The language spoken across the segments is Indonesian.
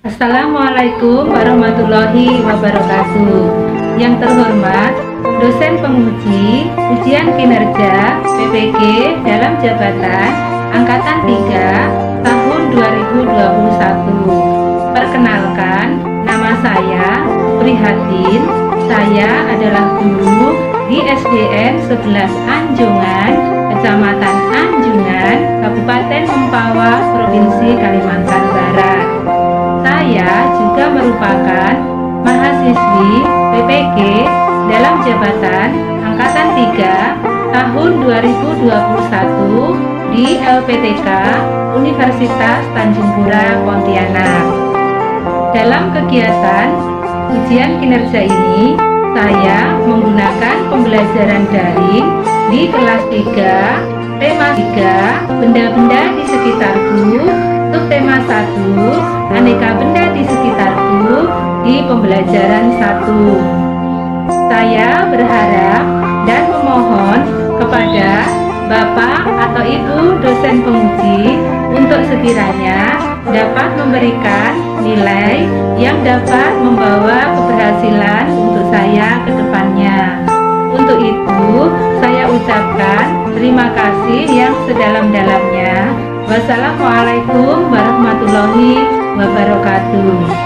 Assalamualaikum warahmatullahi wabarakatuh. Yang terhormat, dosen penguji ujian kinerja PPG dalam jabatan Angkatan 3 tahun 2021. Perkenalkan, nama saya Prihatin. Saya adalah guru di SDN 11 Anjungan, Kecamatan Anjungan, Kabupaten Mempawah, Provinsi Kalimantan Barat. Saya juga merupakan mahasiswi PPG dalam jabatan Angkatan 3 tahun 2021 di LPTK Universitas Tanjung Pura, Pontianak. Dalam kegiatan ujian kinerja ini, saya menggunakan pembelajaran daring di kelas 3, tema 3, benda-benda di sekitarku, subtema 1, aneka benda di sekitarku di pembelajaran 1. Saya berharap dan memohon kepada Bapak atau Ibu dosen penguji untuk sekiranya dapat memberikan nilai yang dapat membawa keberhasilan untuk saya ke depannya. Untuk itu, saya ucapkan terima kasih yang sedalam-dalamnya. Wassalamualaikum warahmatullahi wabarakatuh.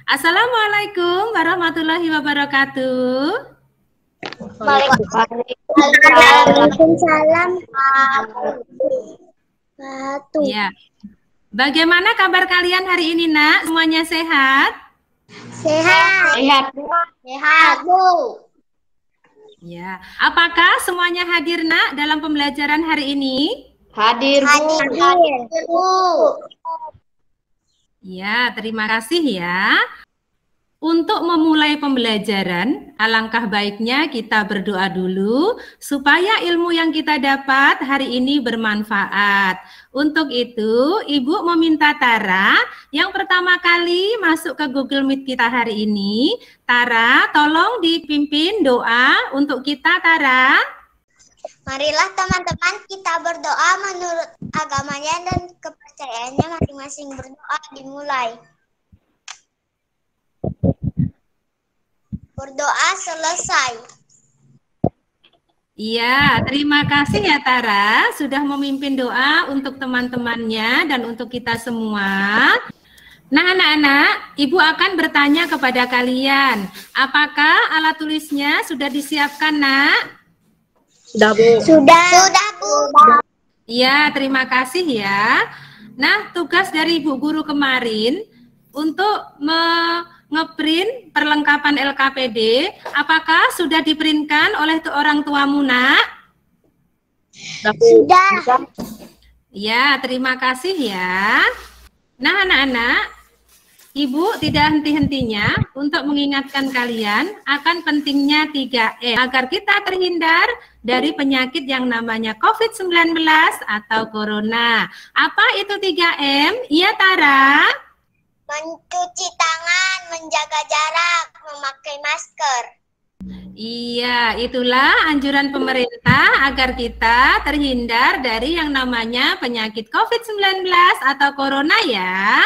Assalamualaikum warahmatullahi wabarakatuh. Waalaikumsalam. Ya. Bagaimana kabar kalian hari ini, Nak? Semuanya sehat? Sehat. Sehat. Sehat, Bu. Ya. Apakah semuanya hadir, Nak, dalam pembelajaran hari ini? Hadir, Bu. Hadir, Bu. Ya, terima kasih ya. Untuk memulai pembelajaran, alangkah baiknya kita berdoa dulu supaya ilmu yang kita dapat hari ini bermanfaat. Untuk itu, Ibu meminta Tara yang pertama kali masuk ke Google Meet kita hari ini. Tara, tolong dipimpin doa untuk kita, Tara. Marilah teman-teman kita berdoa menurut agamanya dan kepercayaannya masing-masing. Berdoa dimulai. Berdoa selesai. Iya, terima kasih ya Tara sudah memimpin doa untuk teman-temannya dan untuk kita semua. Nah anak-anak, Ibu akan bertanya kepada kalian, apakah alat tulisnya sudah disiapkan, Nak? Sudah, Bu. Sudah, Bu. Iya, terima kasih ya. Nah, tugas dari Ibu Guru kemarin untuk ngeprint perlengkapan LKPD, apakah sudah diprintkan oleh orang tuamu, Nak? Sudah. Ya, terima kasih ya. Nah, anak-anak, Ibu tidak henti-hentinya untuk mengingatkan kalian akan pentingnya 3M agar kita terhindar dari penyakit yang namanya COVID-19 atau Corona. Apa itu 3M? Iya, Tara? Mencuci tangan, menjaga jarak, memakai masker. Iya, itulah anjuran pemerintah agar kita terhindar dari yang namanya penyakit COVID-19 atau Corona ya.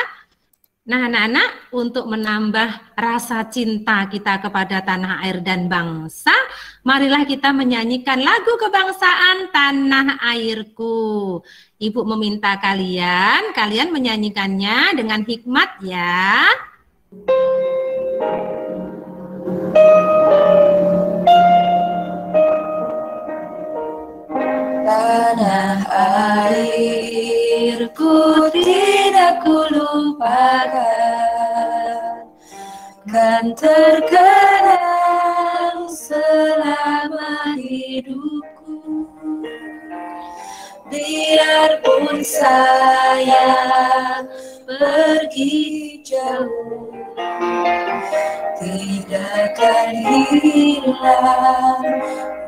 Nah, anak-anak, untuk menambah rasa cinta kita kepada tanah air dan bangsa, marilah kita menyanyikan lagu kebangsaan Tanah Airku. Ibu meminta kalian menyanyikannya dengan hikmat ya. Tanah airku tidak kulupakan, kan terkenang selama hidupku. Biarpun saya pergi jauh, tidak akan hilang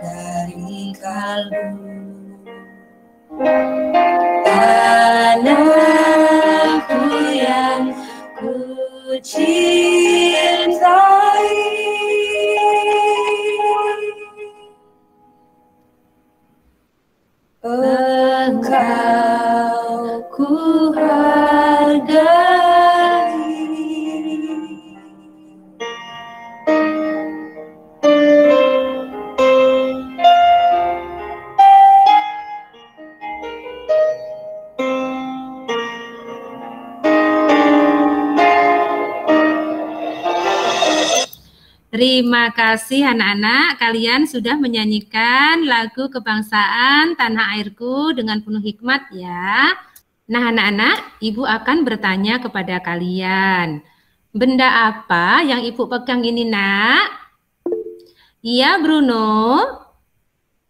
dari kalbu. Tanahku yang Engkau ku hargai. Terima kasih anak-anak, kalian sudah menyanyikan lagu kebangsaan Tanah Airku dengan penuh hikmat ya. Nah anak-anak, Ibu akan bertanya kepada kalian. Benda apa yang Ibu pegang ini nak? Iya Bruno?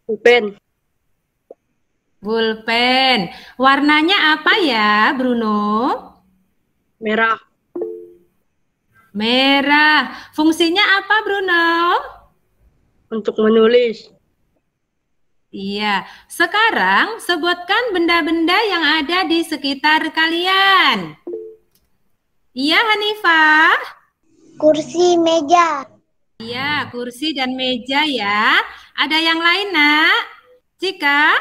Pulpen. Pulpen. Warnanya apa ya Bruno? Merah. Merah. Fungsinya apa Bruno? Untuk menulis. Iya. Sekarang sebutkan benda-benda yang ada di sekitar kalian. Iya Hanifah? Kursi, meja. Iya, kursi dan meja ya. Ada yang lain nak? Cika?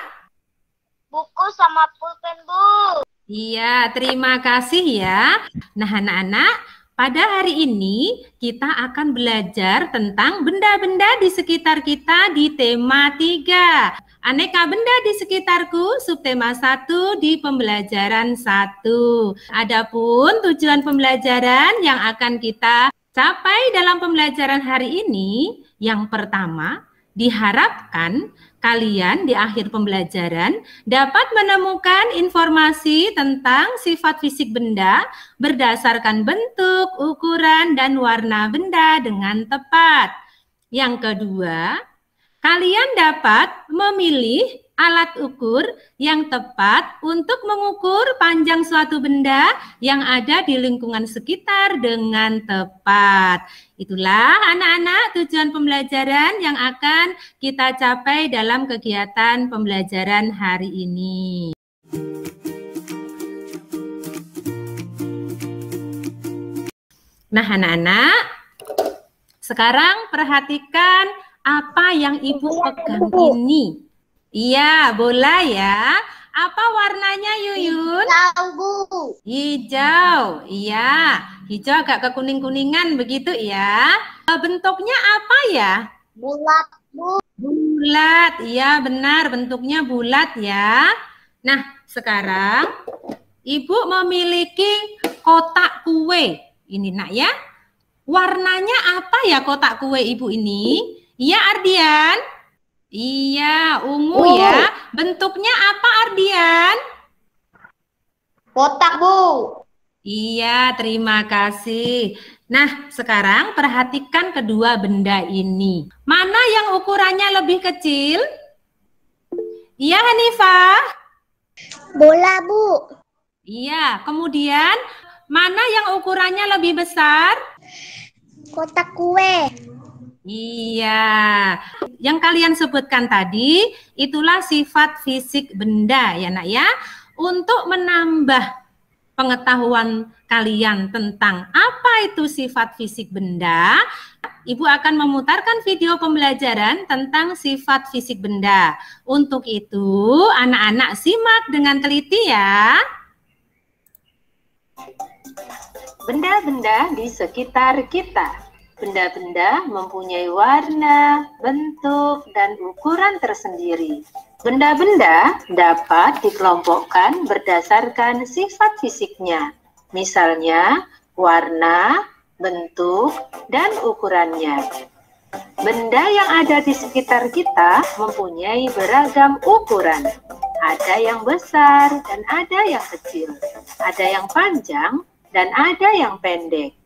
Buku sama pulpen, Bu. Iya, terima kasih ya. Nah anak-anak, pada hari ini kita akan belajar tentang benda-benda di sekitar kita di tema 3. Aneka benda di sekitarku, subtema 1 di pembelajaran 1. Adapun tujuan pembelajaran yang akan kita capai dalam pembelajaran hari ini, yang pertama, diharapkan kalian di akhir pembelajaran dapat menemukan informasi tentang sifat fisik benda berdasarkan bentuk, ukuran, dan warna benda dengan tepat. Yang kedua, kalian dapat memilih alat ukur yang tepat untuk mengukur panjang suatu benda yang ada di lingkungan sekitar dengan tepat. Itulah anak-anak tujuan pembelajaran yang akan kita capai dalam kegiatan pembelajaran hari ini. Nah anak-anak, sekarang perhatikan apa yang Ibu pegang ini. Iya, bola ya. Apa warnanya Yuyun? Hijau, Bu. Hijau, iya. Hijau agak kekuning-kuningan begitu ya. Bentuknya apa ya? Bulat, Bu. Bulat, iya benar bentuknya bulat ya. Nah, sekarang Ibu memiliki kotak kue. Ini nak ya. Warnanya apa ya kotak kue Ibu ini? Iya Ardian? Iya, ungu ya. Bentuknya apa Ardian? Kotak, Bu. Iya, terima kasih. Nah, sekarang perhatikan kedua benda ini. Mana yang ukurannya lebih kecil? Iya, Hanifah? Bola, Bu. Iya, kemudian mana yang ukurannya lebih besar? Kotak kue. Iya, yang kalian sebutkan tadi itulah sifat fisik benda ya nak ya. Untuk menambah pengetahuan kalian tentang apa itu sifat fisik benda, Ibu akan memutarkan video pembelajaran tentang sifat fisik benda. Untuk itu anak-anak simak dengan teliti ya. Benda-benda di sekitar kita. Benda-benda mempunyai warna, bentuk, dan ukuran tersendiri. Benda-benda dapat dikelompokkan berdasarkan sifat fisiknya, misalnya warna, bentuk, dan ukurannya. Benda yang ada di sekitar kita mempunyai beragam ukuran. Ada yang besar dan ada yang kecil. Ada yang panjang dan ada yang pendek.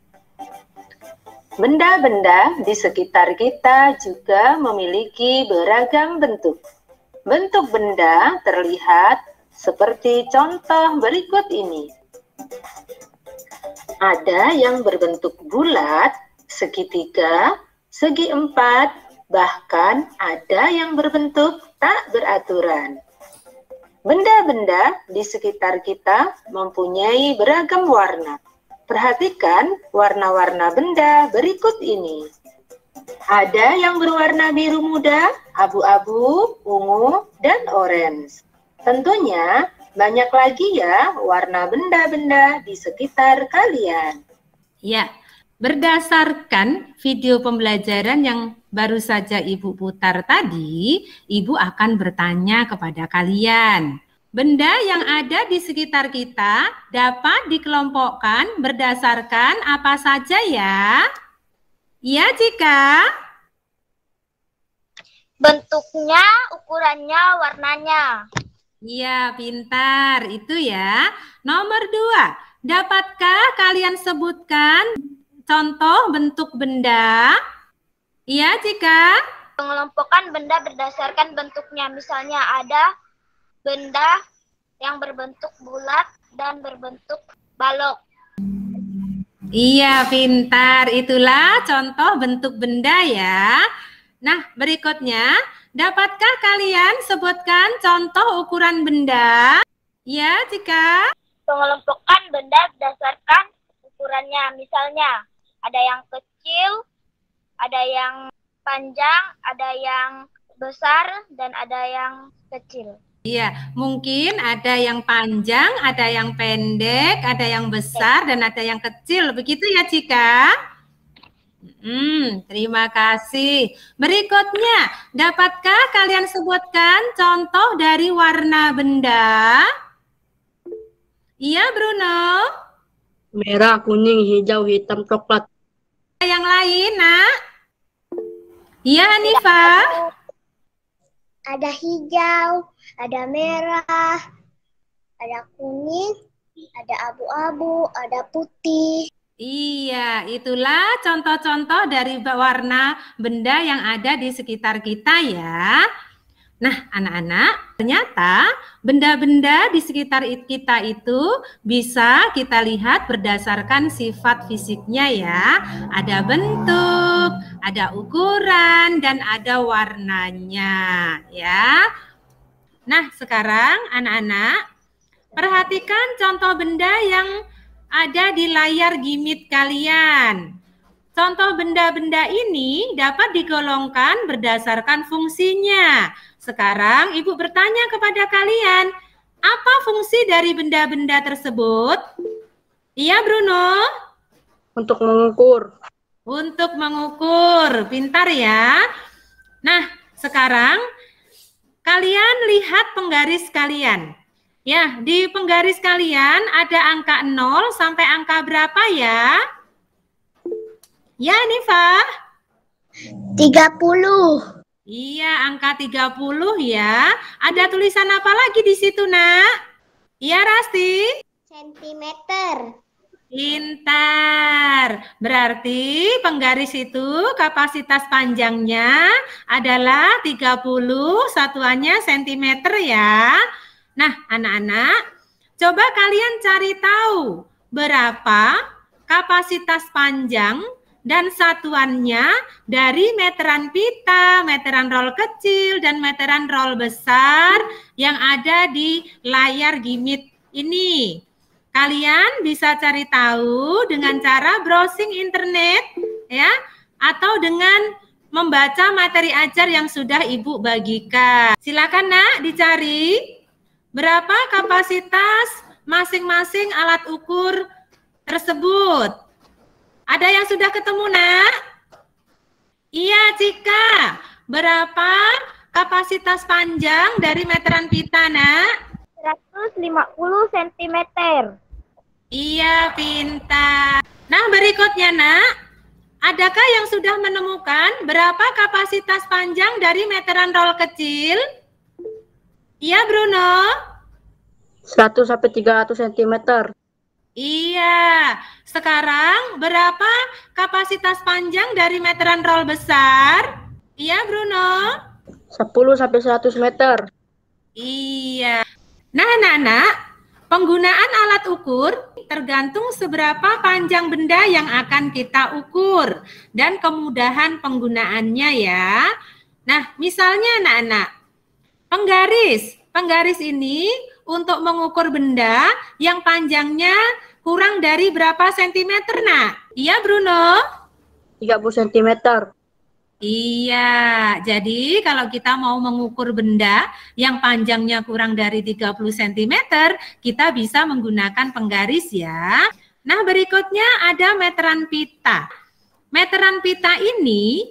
Benda-benda di sekitar kita juga memiliki beragam bentuk. Bentuk benda terlihat seperti contoh berikut ini. Ada yang berbentuk bulat, segitiga, segi empat, bahkan ada yang berbentuk tak beraturan. Benda-benda di sekitar kita mempunyai beragam warna. Perhatikan warna-warna benda berikut ini. Ada yang berwarna biru muda, abu-abu, ungu, dan orange. Tentunya banyak lagi ya warna benda-benda di sekitar kalian. Ya, berdasarkan video pembelajaran yang baru saja Ibu putar tadi, Ibu akan bertanya kepada kalian. Benda yang ada di sekitar kita dapat dikelompokkan berdasarkan apa saja ya? Iya, Cika? Bentuknya, ukurannya, warnanya. Iya, pintar. Itu ya. Nomor 2, dapatkah kalian sebutkan contoh bentuk benda? Iya, Cika? Mengelompokkan benda berdasarkan bentuknya. Misalnya ada benda yang berbentuk bulat dan berbentuk balok. Iya, pintar. Itulah contoh bentuk benda ya. Nah, berikutnya, dapatkah kalian sebutkan contoh ukuran benda? Ya, Cika? Mengelompokkan benda berdasarkan ukurannya. Misalnya, ada yang kecil, ada yang panjang, ada yang besar, dan ada yang kecil. Iya, mungkin ada yang panjang, ada yang pendek, ada yang besar, dan ada yang kecil. Begitu ya, Cika? Terima kasih. Berikutnya, dapatkah kalian sebutkan contoh dari warna benda? Iya, Bruno? Merah, kuning, hijau, hitam, coklat. Yang lain, nak? Iya, Hanifah? Ada hijau, ada merah, ada kuning, ada abu-abu, ada putih. Iya, itulah contoh-contoh dari warna benda yang ada di sekitar kita ya. Nah, anak-anak, ternyata benda-benda di sekitar kita itu bisa kita lihat berdasarkan sifat fisiknya ya. Ada bentuk, ada ukuran, dan ada warnanya ya. Nah, sekarang anak-anak, perhatikan contoh benda yang ada di layar gimit kalian. Contoh benda-benda ini dapat digolongkan berdasarkan fungsinya. Sekarang Ibu bertanya kepada kalian, apa fungsi dari benda-benda tersebut? Iya, Bruno? Untuk mengukur. Untuk mengukur, pintar ya. Nah, sekarang kalian lihat penggaris kalian. Ya, di penggaris kalian ada angka 0 sampai angka berapa ya? Ya, Nifa? 30. Iya, angka 30 ya. Ada tulisan apa lagi di situ, Nak? Iya, Rasti? Sentimeter. Pintar. Berarti penggaris itu kapasitas panjangnya adalah 30, satuannya sentimeter ya. Nah, anak-anak, coba kalian cari tahu berapa kapasitas panjang dan satuannya dari meteran pita, meteran roll kecil, dan meteran roll besar yang ada di layar gimit ini. Kalian bisa cari tahu dengan cara browsing internet ya, atau dengan membaca materi ajar yang sudah Ibu bagikan. Silakan, Nak, dicari berapa kapasitas masing-masing alat ukur tersebut. Ada yang sudah ketemu, Nak? Iya, Cika. Berapa kapasitas panjang dari meteran pita, Nak? 150 cm. Iya, pintar. Nah, berikutnya, Nak. Adakah yang sudah menemukan berapa kapasitas panjang dari meteran roll kecil? Iya, Bruno? 100 sampai 300 cm. Iya. Sekarang berapa kapasitas panjang dari meteran roll besar? Iya, Bruno? 10 sampai 100 meter. Iya. Nah, anak-anak, penggunaan alat ukur tergantung seberapa panjang benda yang akan kita ukur dan kemudahan penggunaannya ya. Nah, misalnya anak-anak, penggaris ini untuk mengukur benda yang panjangnya kurang dari berapa sentimeter, Nak? Iya, Bruno? 30 cm. Iya, jadi kalau kita mau mengukur benda yang panjangnya kurang dari 30 cm, kita bisa menggunakan penggaris ya. Nah, berikutnya ada meteran pita. Meteran pita ini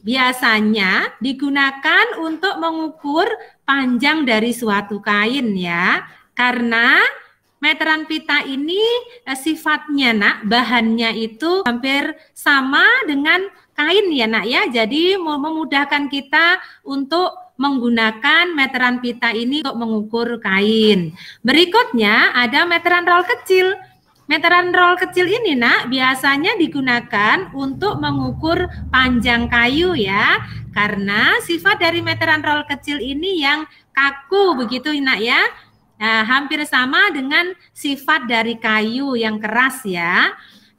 biasanya digunakan untuk mengukur panjang dari suatu kain ya. Karena meteran pita ini sifatnya nak, bahannya itu hampir sama dengan kain ya nak ya. Jadi memudahkan kita untuk menggunakan meteran pita ini untuk mengukur kain. Berikutnya ada meteran roll kecil. Meteran roll kecil ini nak biasanya digunakan untuk mengukur panjang kayu ya. Karena sifat dari meteran roll kecil ini yang kaku begitu nak ya. Nah, hampir sama dengan sifat dari kayu yang keras ya.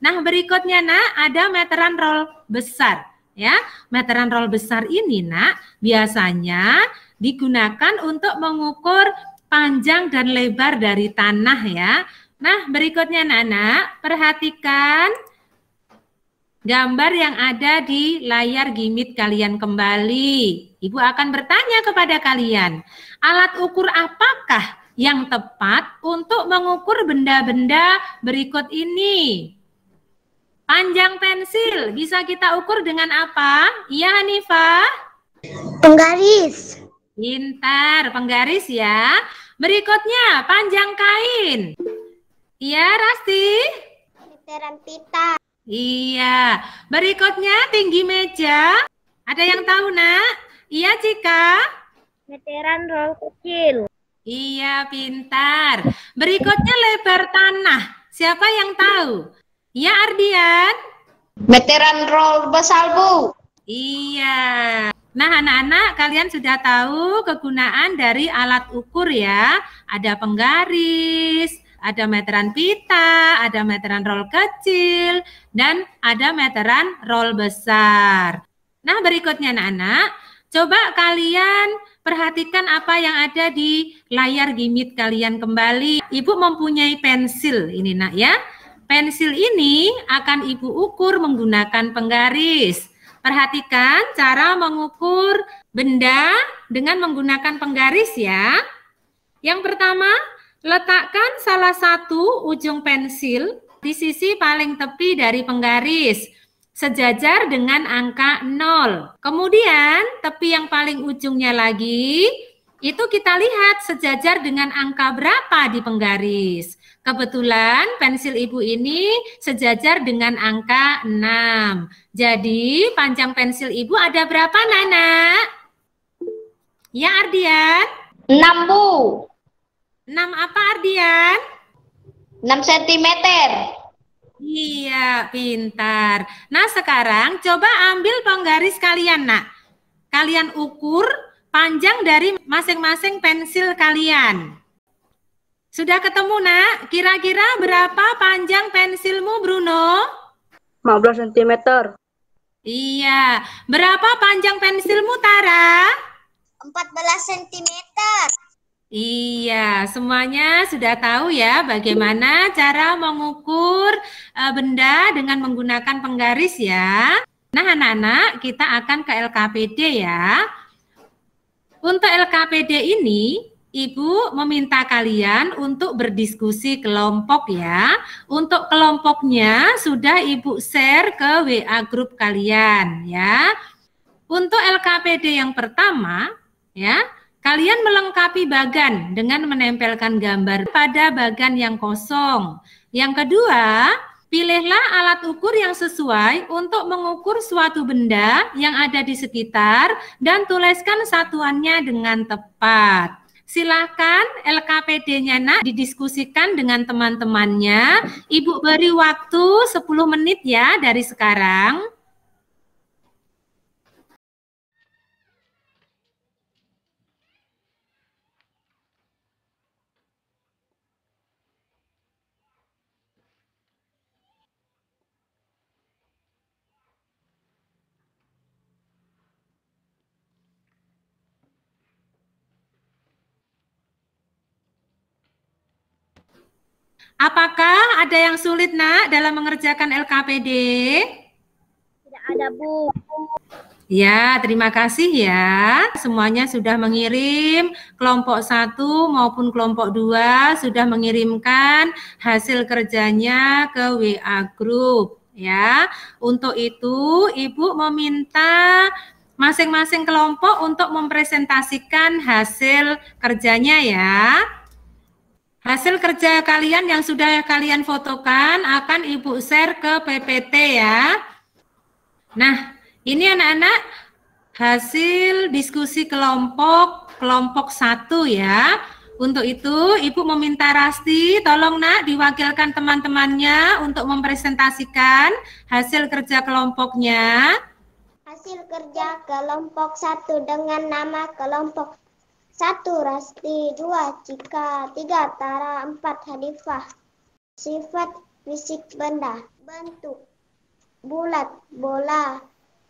Nah, berikutnya nak ada meteran roll besar ya. Meteran roll besar ini nak biasanya digunakan untuk mengukur panjang dan lebar dari tanah ya. Nah, berikutnya anak-anak, perhatikan gambar yang ada di layar gimit kalian kembali. Ibu akan bertanya kepada kalian, alat ukur apakah yang tepat untuk mengukur benda-benda berikut ini? Panjang pensil bisa kita ukur dengan apa? Iya, Hanifah? Penggaris. Pintar, penggaris ya. Berikutnya, panjang kain. Iya, Rasti? Meteran pita. Iya. Berikutnya, tinggi meja. Ada yang tahu, Nak? Iya, Cika? Meteran roll kecil. Iya, pintar. Berikutnya, lebar tanah. Siapa yang tahu? Iya, Ardian? Meteran roll besar, Bu. Iya. Nah, anak-anak, kalian sudah tahu kegunaan dari alat ukur ya. Ada penggaris, ada meteran pita, ada meteran roll kecil, dan ada meteran roll besar. Nah, berikutnya anak-anak, coba kalian perhatikan apa yang ada di layar gimit kalian kembali. Ibu mempunyai pensil ini nak ya. Pensil ini akan ibu ukur menggunakan penggaris. Perhatikan cara mengukur benda dengan menggunakan penggaris ya. Yang pertama, letakkan salah satu ujung pensil di sisi paling tepi dari penggaris, sejajar dengan angka 0. Kemudian, tepi yang paling ujungnya lagi, itu kita lihat sejajar dengan angka berapa di penggaris. Kebetulan pensil ibu ini sejajar dengan angka 6. Jadi, panjang pensil ibu ada berapa, Nana? Ya, Ardian? 6, Bu. 6 apa, Ardian? 6 cm. Iya, pintar. Nah, sekarang coba ambil penggaris kalian, nak. Kalian ukur panjang dari masing-masing pensil kalian. Sudah ketemu, nak? Kira-kira berapa panjang pensilmu, Bruno? 15 cm. Iya. Berapa panjang pensilmu, Tara? 14 cm. Iya, semuanya sudah tahu ya bagaimana cara mengukur benda dengan menggunakan penggaris ya. Nah, anak-anak, kita akan ke LKPD ya. Untuk LKPD ini, Ibu meminta kalian untuk berdiskusi kelompok ya. Untuk kelompoknya sudah Ibu share ke WA grup kalian ya. Untuk LKPD yang pertama ya, kalian melengkapi bagan dengan menempelkan gambar pada bagan yang kosong. Yang kedua, pilihlah alat ukur yang sesuai untuk mengukur suatu benda yang ada di sekitar dan tuliskan satuannya dengan tepat. Silakan LKPD-nya nak didiskusikan dengan teman-temannya. Ibu beri waktu 10 menit ya dari sekarang. Apakah ada yang sulit, Nak, dalam mengerjakan LKPD? Tidak ada, Bu. Ya, terima kasih ya. Semuanya sudah mengirim, kelompok 1 maupun kelompok 2 sudah mengirimkan hasil kerjanya ke WA Group. Ya, untuk itu Ibu meminta masing-masing kelompok untuk mempresentasikan hasil kerjanya ya. Hasil kerja kalian yang sudah kalian fotokan akan Ibu share ke PPT ya. Nah, ini anak-anak hasil diskusi kelompok 1 ya. Untuk itu Ibu meminta Rasti, tolong Nak diwakilkan teman-temannya untuk mempresentasikan hasil kerja kelompoknya. Hasil kerja kelompok 1 dengan nama kelompok 1 Rasti, 2 Cika, 3 Tara, 4 Hadifah. Sifat fisik benda, bentuk bulat, bola,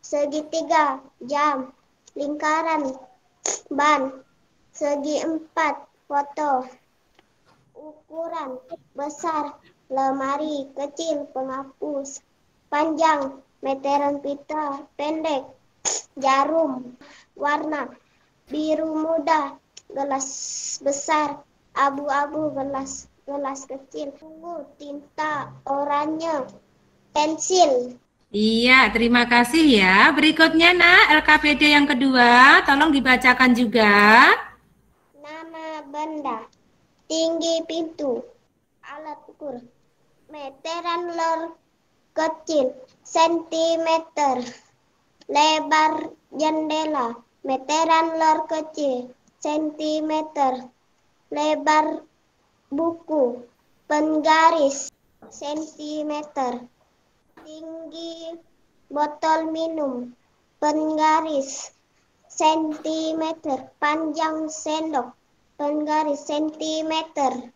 segitiga, jam, lingkaran, ban, segi 4, foto, ukuran, besar, lemari, kecil, penghapus, panjang, meteran pita, pendek, jarum, warna, biru muda, gelas besar, abu-abu, gelas kecil, ungu, tinta, oranye, pensil. Iya, terima kasih ya. Berikutnya Nak, LKPD yang kedua, tolong dibacakan juga. Nama benda, tinggi pintu, alat ukur, meteran lor kecil, sentimeter, lebar jendela, meteran lor kecil, sentimeter, lebar buku, penggaris, sentimeter, tinggi botol minum, penggaris, sentimeter, panjang sendok, penggaris, sentimeter.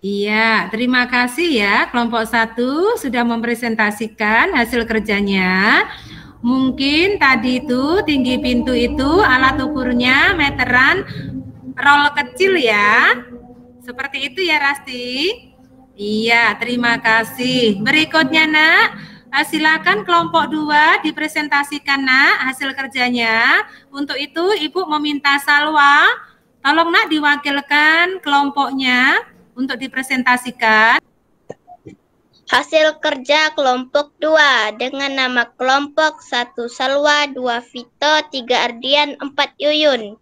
Iya, terima kasih ya. Kelompok 1 sudah mempresentasikan hasil kerjanya. Mungkin tadi itu tinggi pintu itu alat ukurnya meteran roll kecil ya. Seperti itu ya Rasti. Iya, terima kasih. Berikutnya Nak, silakan kelompok 2 dipresentasikan Nak hasil kerjanya. Untuk itu Ibu meminta Salwa, tolong Nak diwakilkan kelompoknya untuk dipresentasikan. Hasil kerja kelompok 2 dengan nama kelompok 1 Salwa, 2 Vito, 3 Ardian, 4 Yuyun.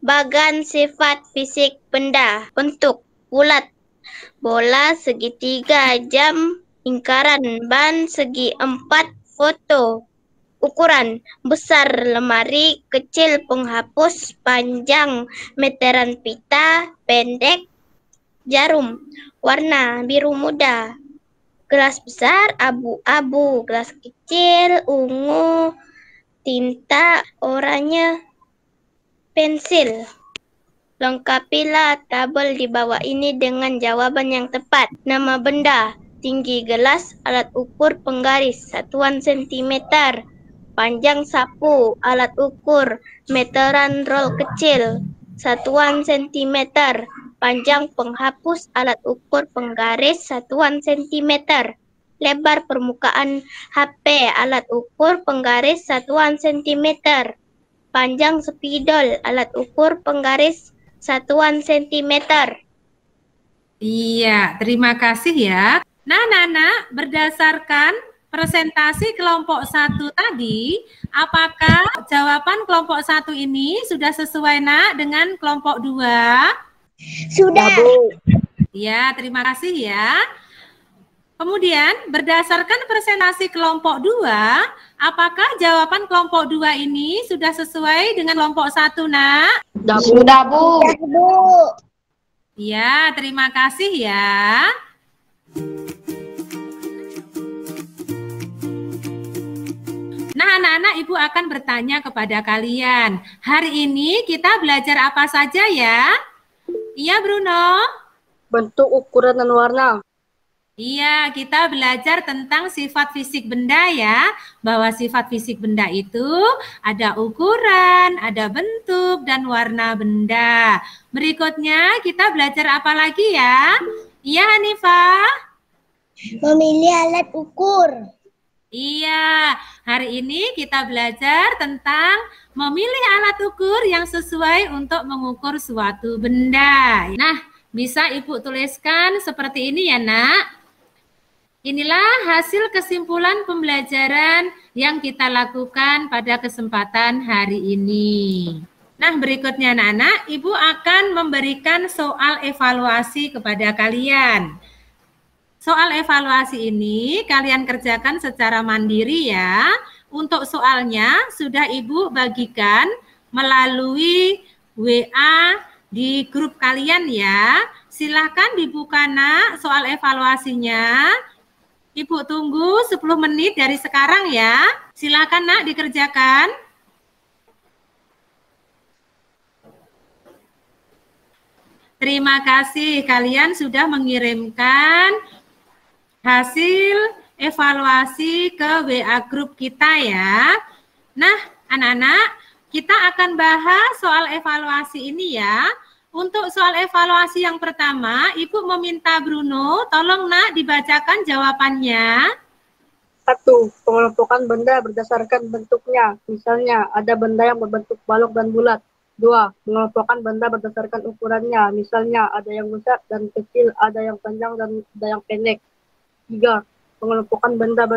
Bagan sifat fisik benda, bentuk bulat, bola segitiga, jam, lingkaran, ban segi 4, foto, ukuran besar, lemari, kecil, penghapus, panjang, meteran pita, pendek, jarum, warna biru muda, gelas besar, abu-abu, gelas kecil, ungu, tinta, oranye, pensil. Lengkapilah tabel di bawah ini dengan jawaban yang tepat. Nama benda, tinggi gelas, alat ukur penggaris, satuan sentimeter, panjang sapu, alat ukur, meteran roll kecil, satuan sentimeter, panjang penghapus, alat ukur penggaris, satuan sentimeter, lebar permukaan HP, alat ukur penggaris, satuan sentimeter, panjang spidol, alat ukur penggaris, satuan sentimeter. Iya, terima kasih ya. Nah, Nana, berdasarkan presentasi kelompok 1 tadi, apakah jawaban kelompok 1 ini sudah sesuai Nak dengan kelompok 2? Sudah. Ya, terima kasih ya. Kemudian, berdasarkan presentasi kelompok 2, apakah jawaban kelompok 2 ini sudah sesuai dengan kelompok 1, Nak? Sudah, Bu. Ya, terima kasih ya. Nah, anak-anak, Ibu akan bertanya kepada kalian. Hari ini kita belajar apa saja ya? Iya, Bruno? Bentuk, ukuran, dan warna. Iya, kita belajar tentang sifat fisik benda ya. Bahwa sifat fisik benda itu ada ukuran, ada bentuk, dan warna benda. Berikutnya kita belajar apa lagi ya? Iya, Hanifah. Memilih alat ukur. Iya, hari ini kita belajar tentang memilih alat ukur yang sesuai untuk mengukur suatu benda. Nah, bisa Ibu tuliskan seperti ini ya, Nak. Inilah hasil kesimpulan pembelajaran yang kita lakukan pada kesempatan hari ini. Nah, berikutnya anak-anak, Ibu akan memberikan soal evaluasi kepada kalian. Soal evaluasi ini kalian kerjakan secara mandiri ya. Untuk soalnya sudah Ibu bagikan melalui WA di grup kalian ya. Silahkan dibuka Nak soal evaluasinya. Ibu tunggu 10 menit dari sekarang ya. Silahkan Nak dikerjakan. Terima kasih kalian sudah mengirimkan hasil evaluasi ke WA grup kita ya. Nah, anak-anak, kita akan bahas soal evaluasi ini ya. Untuk soal evaluasi yang pertama, Ibu meminta Bruno, tolong Nak dibacakan jawabannya. 1. Pengelompokan benda berdasarkan bentuknya. Misalnya, ada benda yang berbentuk balok dan bulat. 2. Mengelompokkan benda berdasarkan ukurannya. Misalnya, ada yang besar dan kecil, ada yang panjang dan ada yang pendek. 3. Pengelompokan benda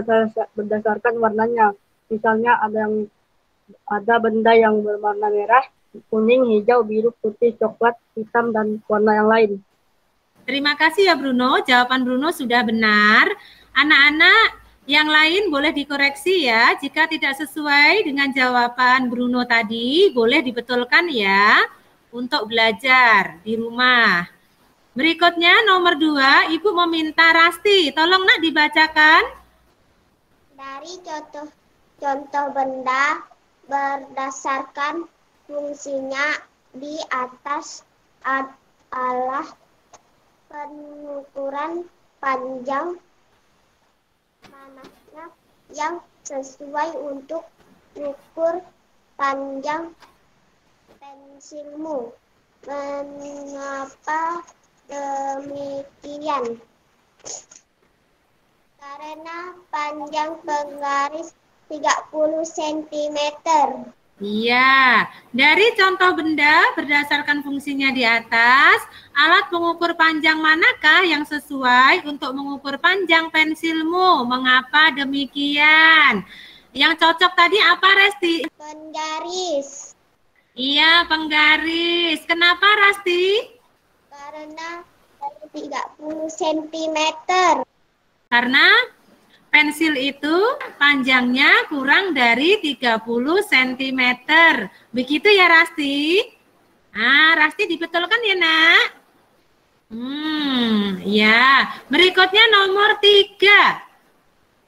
berdasarkan warnanya. Misalnya ada benda yang berwarna merah, kuning, hijau, biru, putih, coklat, hitam, dan warna yang lain. Terima kasih ya Bruno, jawaban Bruno sudah benar. Anak-anak yang lain boleh dikoreksi ya. Jika tidak sesuai dengan jawaban Bruno tadi, boleh dibetulkan ya untuk belajar di rumah. Berikutnya nomor 2, Ibu meminta Rasti. Tolong Nak dibacakan. Dari contoh benda berdasarkan fungsinya di atas adalah pengukuran panjang manakah yang sesuai untuk ukur panjang pensilmu. Mengapa demikian? Karena panjang penggaris 30 cm. Iya, dari contoh benda berdasarkan fungsinya di atas, alat pengukur panjang manakah yang sesuai untuk mengukur panjang pensilmu? Mengapa demikian? Yang cocok tadi apa, Resti? Penggaris. Iya, penggaris. Kenapa, Rasti? Karena 30 cm. Karena pensil itu panjangnya kurang dari 30 cm. Begitu ya, Rasti? Ah, Rasti dibetulkan ya, Nak? Ya. Berikutnya nomor 3.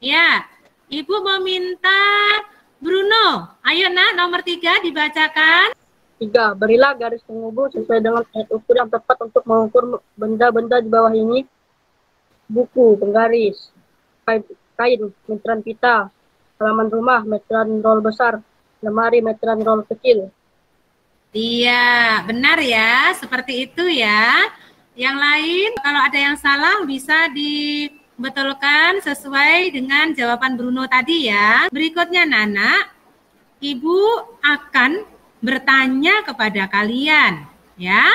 Ya, Ibu meminta Bruno. Ayo, Nak, nomor 3 dibacakan. 3. Berilah garis penghubung sesuai dengan alat ukur yang tepat untuk mengukur benda-benda di bawah ini. Buku, penggaris, kain, meteran pita, halaman rumah, meteran roll besar, lemari, meteran roll kecil. Iya, benar ya, seperti itu ya. Yang lain, kalau ada yang salah bisa dibetulkan sesuai dengan jawaban Bruno tadi ya. Berikutnya Nana, Ibu akan bertanya kepada kalian ya.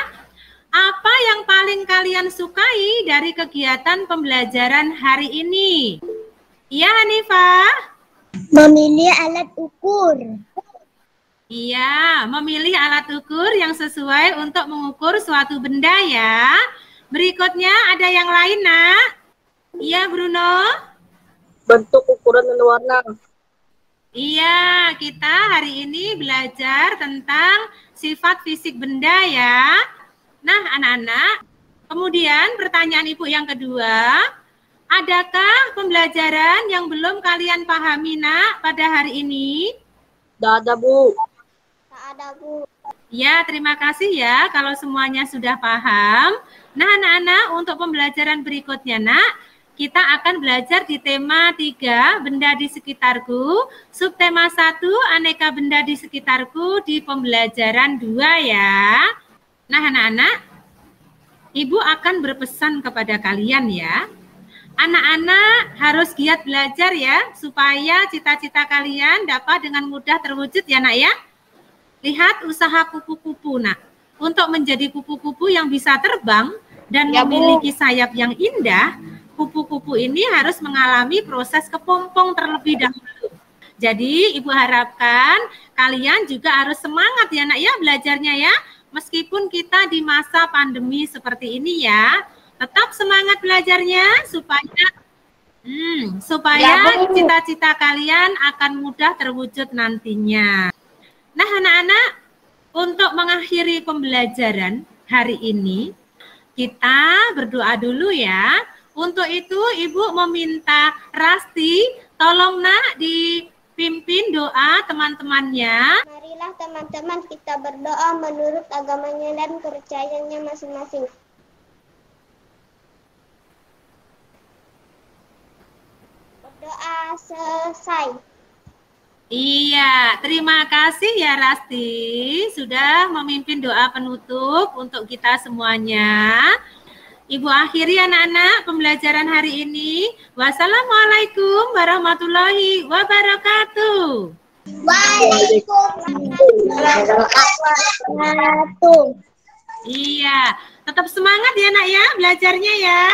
Apa yang paling kalian sukai dari kegiatan pembelajaran hari ini? Iya, Hanifah? Memilih alat ukur. Iya, memilih alat ukur yang sesuai untuk mengukur suatu benda ya. Berikutnya ada yang lain, Nak? Iya, Bruno? Bentuk, ukuran, dan warna. Iya, kita hari ini belajar tentang sifat fisik benda ya. Nah, anak-anak, kemudian pertanyaan Ibu yang kedua, adakah pembelajaran yang belum kalian pahami, Nak, pada hari ini? Tidak ada, Bu. Tak ada, Bu. Ya, terima kasih ya kalau semuanya sudah paham. Nah, anak-anak, untuk pembelajaran berikutnya, Nak, kita akan belajar di tema 3, benda di sekitarku, subtema 1, aneka benda di sekitarku di pembelajaran 2 ya. Nah, anak-anak, Ibu akan berpesan kepada kalian ya. Anak-anak harus giat belajar ya, supaya cita-cita kalian dapat dengan mudah terwujud ya nak ya. Lihat usaha kupu-kupu nak. Untuk menjadi kupu-kupu yang bisa terbang dan memiliki sayap yang indah, kupu-kupu ini harus mengalami proses kepompong terlebih dahulu. Jadi ibu harapkan kalian juga harus semangat ya nak ya belajarnya ya. Meskipun kita di masa pandemi seperti ini ya, tetap semangat belajarnya supaya cita-cita kalian akan mudah terwujud nantinya. Nah anak-anak, untuk mengakhiri pembelajaran hari ini, kita berdoa dulu ya. Untuk itu ibu meminta Rasti, tolong nak dipimpin doa teman-temannya. Marilah teman-teman kita berdoa menurut agamanya dan kepercayaannya masing-masing. Berdoa selesai. Iya, terima kasih ya Rasti sudah memimpin doa penutup untuk kita semuanya. Ibu akhiri anak-anak pembelajaran hari ini. Wassalamualaikum warahmatullahi wabarakatuh. Waalaikumsalam warahmatullahi wabarakatuh. Iya, tetap semangat ya nak ya belajarnya ya.